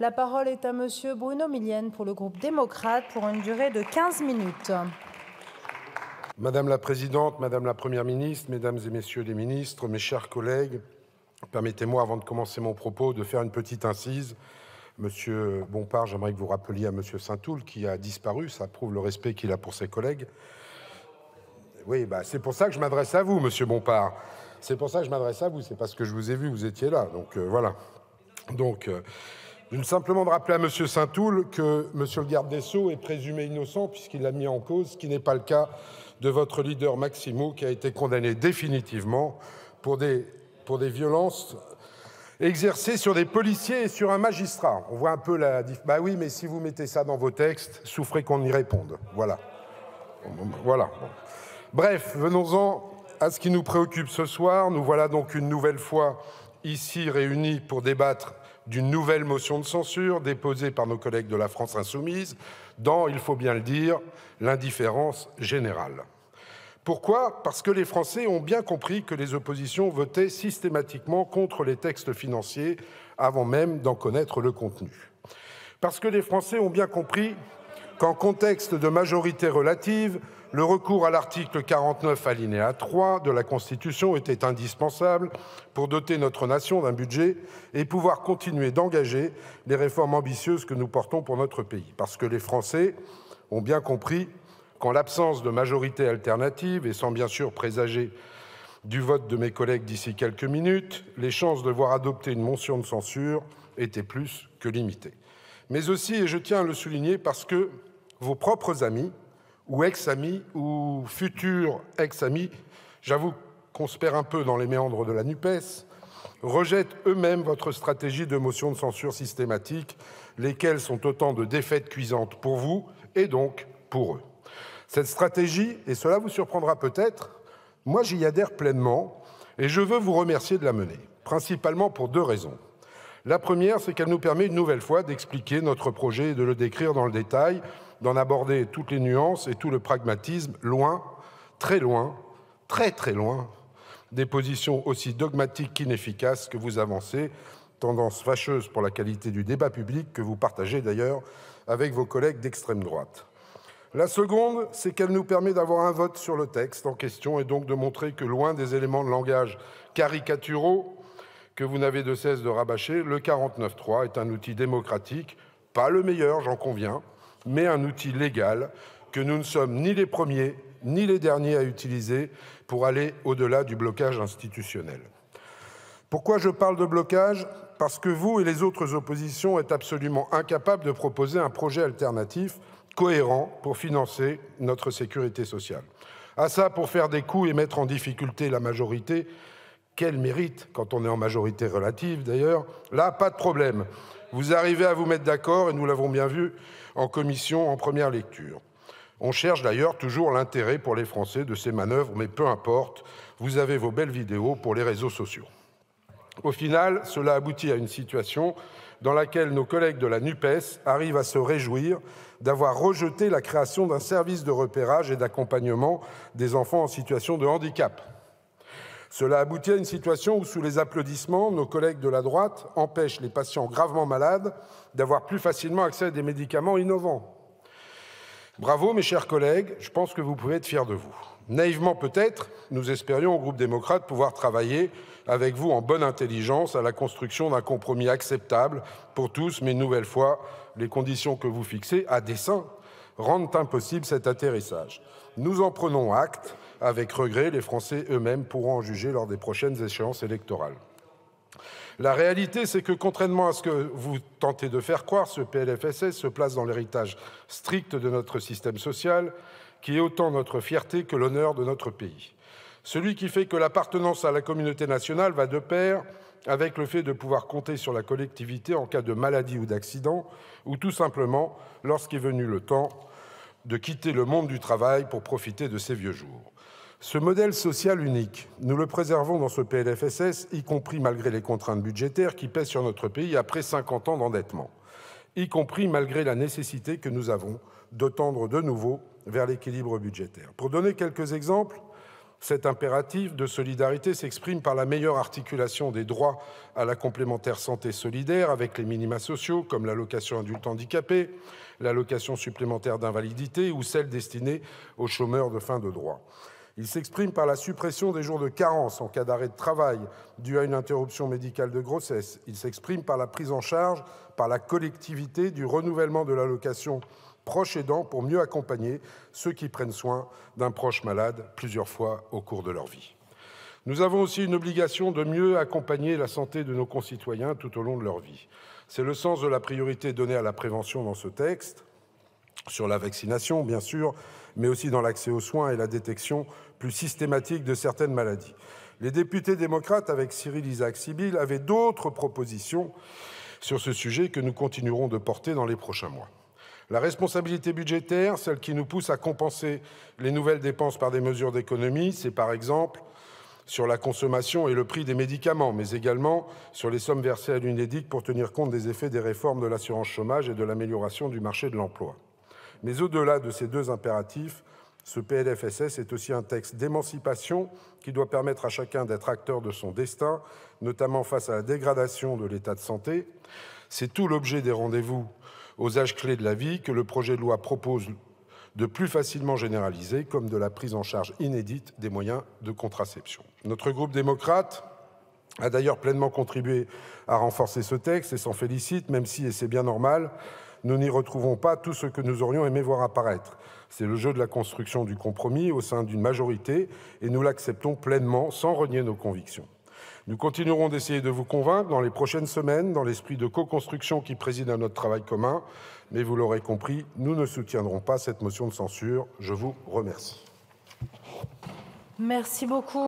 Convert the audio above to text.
La parole est à Monsieur Bruno Millienne pour le groupe démocrate pour une durée de 15 minutes. Madame la Présidente, Madame la Première ministre, Mesdames et Messieurs les ministres, mes chers collègues, permettez-moi, avant de commencer mon propos, de faire une petite incise. Monsieur Bompard, j'aimerais que vous rappeliez à Monsieur Saint-Toul qui a disparu, ça prouve le respect qu'il a pour ses collègues. Oui, c'est pour ça que je m'adresse à vous, Monsieur Bompard. C'est pour ça que je m'adresse à vous, c'est parce que je vous ai vu, vous étiez là, donc voilà. Donc, simplement de rappeler à Monsieur Saint-Toul que Monsieur le garde des Sceaux est présumé innocent puisqu'il l'a mis en cause, ce qui n'est pas le cas de votre leader Maximo qui a été condamné définitivement pour des violences exercées sur des policiers et sur un magistrat. On voit un peu la... Bah oui, mais si vous mettez ça dans vos textes, souffrez qu'on y réponde. Voilà. Voilà. Bref, venons-en à ce qui nous préoccupe ce soir. Nous voilà donc une nouvelle fois ici réunis pour débattre d'une nouvelle motion de censure déposée par nos collègues de la France Insoumise dans, il faut bien le dire, l'indifférence générale. Pourquoi? Parce que les Français ont bien compris que les oppositions votaient systématiquement contre les textes financiers avant même d'en connaître le contenu. Parce que les Français ont bien compris qu'en contexte de majorité relative, le recours à l'article 49 alinéa 3 de la Constitution était indispensable pour doter notre nation d'un budget et pouvoir continuer d'engager les réformes ambitieuses que nous portons pour notre pays. Parce que les Français ont bien compris qu'en l'absence de majorité alternative et sans bien sûr présager du vote de mes collègues d'ici quelques minutes, les chances de voir adopter une motion de censure étaient plus que limitées. Mais aussi, et je tiens à le souligner, parce que vos propres amis, ou ex-amis, ou futurs ex-amis, j'avoue qu'on se perd un peu dans les méandres de la NUPES, rejettent eux-mêmes votre stratégie de motion de censure systématique, lesquelles sont autant de défaites cuisantes pour vous et donc pour eux. Cette stratégie, et cela vous surprendra peut-être, moi j'y adhère pleinement et je veux vous remercier de la mener, principalement pour deux raisons. La première, c'est qu'elle nous permet une nouvelle fois d'expliquer notre projet et de le décrire dans le détail, d'en aborder toutes les nuances et tout le pragmatisme, loin, très loin, très très loin, des positions aussi dogmatiques qu'inefficaces que vous avancez, tendance fâcheuse pour la qualité du débat public que vous partagez d'ailleurs avec vos collègues d'extrême droite. La seconde, c'est qu'elle nous permet d'avoir un vote sur le texte en question et donc de montrer que loin des éléments de langage caricaturaux que vous n'avez de cesse de rabâcher, le 49.3 est un outil démocratique, pas le meilleur, j'en conviens, mais un outil légal que nous ne sommes ni les premiers ni les derniers à utiliser pour aller au-delà du blocage institutionnel. Pourquoi je parle de blocage? Parce que vous et les autres oppositions êtes absolument incapables de proposer un projet alternatif cohérent pour financer notre sécurité sociale. À ça, pour faire des coups et mettre en difficulté la majorité, quel mérite, quand on est en majorité relative d'ailleurs, là, pas de problème. Vous arrivez à vous mettre d'accord, et nous l'avons bien vu en commission en première lecture. On cherche d'ailleurs toujours l'intérêt pour les Français de ces manœuvres, mais peu importe, vous avez vos belles vidéos pour les réseaux sociaux. Au final, cela aboutit à une situation dans laquelle nos collègues de la NUPES arrivent à se réjouir d'avoir rejeté la création d'un service de repérage et d'accompagnement des enfants en situation de handicap. Cela aboutit à une situation où, sous les applaudissements, nos collègues de la droite empêchent les patients gravement malades d'avoir plus facilement accès à des médicaments innovants. Bravo, mes chers collègues, je pense que vous pouvez être fiers de vous. Naïvement peut-être, nous espérions au groupe démocrate pouvoir travailler avec vous en bonne intelligence à la construction d'un compromis acceptable pour tous, mais une nouvelle fois, les conditions que vous fixez, à dessein, rendent impossible cet atterrissage. Nous en prenons acte. Avec regret, les Français eux-mêmes pourront en juger lors des prochaines échéances électorales. La réalité, c'est que, contrairement à ce que vous tentez de faire croire, ce PLFSS se place dans l'héritage strict de notre système social, qui est autant notre fierté que l'honneur de notre pays. Celui qui fait que l'appartenance à la communauté nationale va de pair avec le fait de pouvoir compter sur la collectivité en cas de maladie ou d'accident, ou tout simplement lorsqu'est venu le temps de quitter le monde du travail pour profiter de ses vieux jours. Ce modèle social unique, nous le préservons dans ce PLFSS, y compris malgré les contraintes budgétaires qui pèsent sur notre pays après 50 ans d'endettement, y compris malgré la nécessité que nous avons de tendre de nouveau vers l'équilibre budgétaire. Pour donner quelques exemples, Cet impératif de solidarité s'exprime par la meilleure articulation des droits à la complémentaire santé solidaire avec les minima sociaux comme l'allocation adulte handicapé, l'allocation supplémentaire d'invalidité ou celle destinée aux chômeurs de fin de droit. Il s'exprime par la suppression des jours de carence en cas d'arrêt de travail dû à une interruption médicale de grossesse. Il s'exprime par la prise en charge par la collectivité du renouvellement de l'allocation proche aidant pour mieux accompagner ceux qui prennent soin d'un proche malade plusieurs fois au cours de leur vie. Nous avons aussi une obligation de mieux accompagner la santé de nos concitoyens tout au long de leur vie. C'est le sens de la priorité donnée à la prévention dans ce texte, sur la vaccination bien sûr, mais aussi dans l'accès aux soins et la détection plus systématique de certaines maladies. Les députés démocrates, avec Cyril Isaac-Sibille, avaient d'autres propositions sur ce sujet que nous continuerons de porter dans les prochains mois. La responsabilité budgétaire, celle qui nous pousse à compenser les nouvelles dépenses par des mesures d'économie, c'est par exemple sur la consommation et le prix des médicaments, mais également sur les sommes versées à l'UNEDIC pour tenir compte des effets des réformes de l'assurance chômage et de l'amélioration du marché de l'emploi. Mais au-delà de ces deux impératifs, ce PLFSS est aussi un texte d'émancipation qui doit permettre à chacun d'être acteur de son destin, notamment face à la dégradation de l'état de santé. C'est tout l'objet des rendez-vous aux âges clés de la vie que le projet de loi propose de plus facilement généraliser, comme de la prise en charge inédite des moyens de contraception. Notre groupe démocrate a d'ailleurs pleinement contribué à renforcer ce texte et s'en félicite, même si, et c'est bien normal, nous n'y retrouvons pas tout ce que nous aurions aimé voir apparaître. C'est le jeu de la construction du compromis au sein d'une majorité et nous l'acceptons pleinement sans renier nos convictions. Nous continuerons d'essayer de vous convaincre dans les prochaines semaines, dans l'esprit de co-construction qui préside à notre travail commun. Mais vous l'aurez compris, nous ne soutiendrons pas cette motion de censure. Je vous remercie. Merci beaucoup.